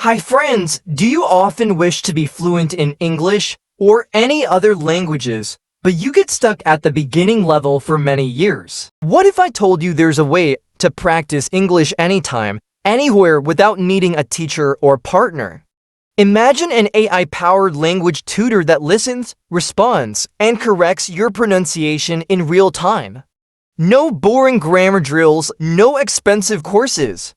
Hi friends, do you often wish to be fluent in English or any other languages, but you get stuck at the beginning level for many years? What if I told you there's a way to practice English anytime, anywhere without needing a teacher or partner? Imagine an AI-powered language tutor that listens, responds, and corrects your pronunciation in real time. No boring grammar drills, no expensive courses.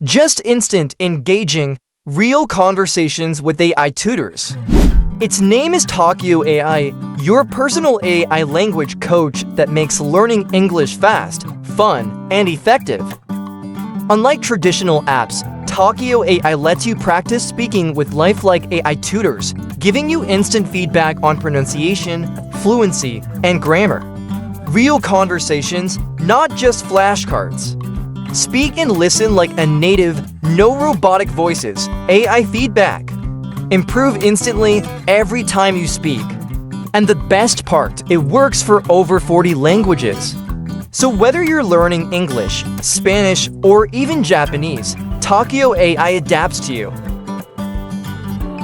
Just instant, engaging, real conversations with AI tutors. Its name is Talkio AI, your personal AI language coach that makes learning English fast, fun, and effective. Unlike traditional apps, Talkio AI lets you practice speaking with lifelike AI tutors, giving you instant feedback on pronunciation, fluency, and grammar. Real conversations, not just flashcards. Speak and listen like a native, no robotic voices, AI feedback. Improve instantly every time you speak. And the best part, it works for over 40 languages. So whether you're learning English, Spanish, or even Japanese, Talkio AI adapts to you.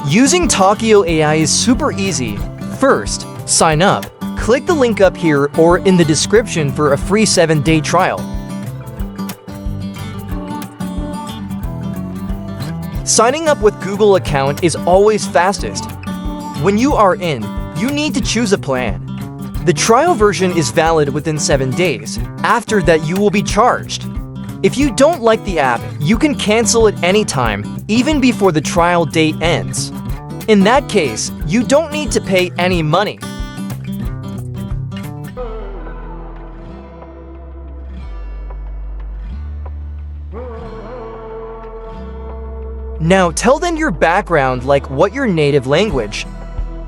Using Talkio AI is super easy. First, sign up. Click the link up here or in the description for a free 7-day trial. Signing up with Google account is always fastest. When you are in, you need to choose a plan. The trial version is valid within 7 days. After that, you will be charged. If you don't like the app, you can cancel it anytime, even before the trial date ends. In that case, you don't need to pay any money. Now tell them your background, like what your native language,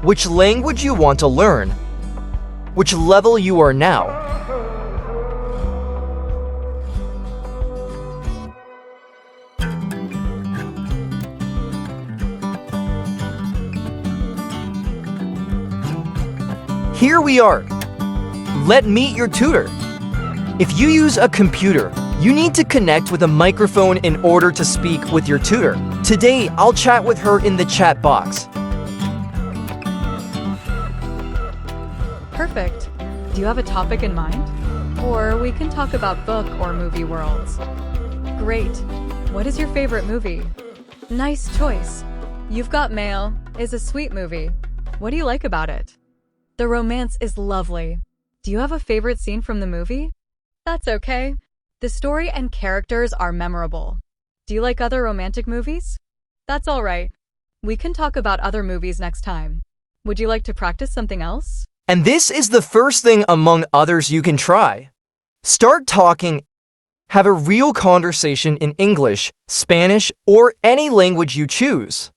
which language you want to learn, which level you are now. Here we are. Let meet your tutor. If you use a computer, you need to connect with a microphone in order to speak with your tutor. Today, I'll chat with her in the chat box. Perfect. Do you have a topic in mind? Or we can talk about book or movie worlds. Great. What is your favorite movie? Nice choice. You've Got Mail is a sweet movie. What do you like about it? The romance is lovely. Do you have a favorite scene from the movie? That's okay. The story and characters are memorable. Do you like other romantic movies? That's all right. We can talk about other movies next time. Would you like to practice something else? And this is the first thing among others you can try. Start talking. Have a real conversation in English, Spanish, or any language you choose.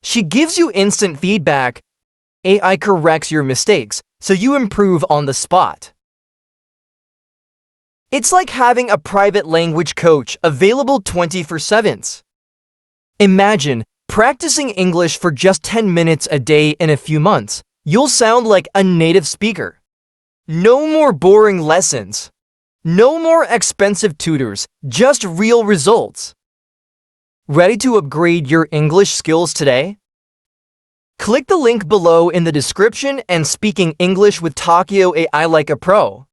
She gives you instant feedback. AI corrects your mistakes, so you improve on the spot. It's like having a private language coach available 24/7. Imagine practicing English for just 10 minutes a day in a few months. You'll sound like a native speaker. No more boring lessons. No more expensive tutors, just real results. Ready to upgrade your English skills today? Click the link below in the description and speaking English with Talkio AI like a pro.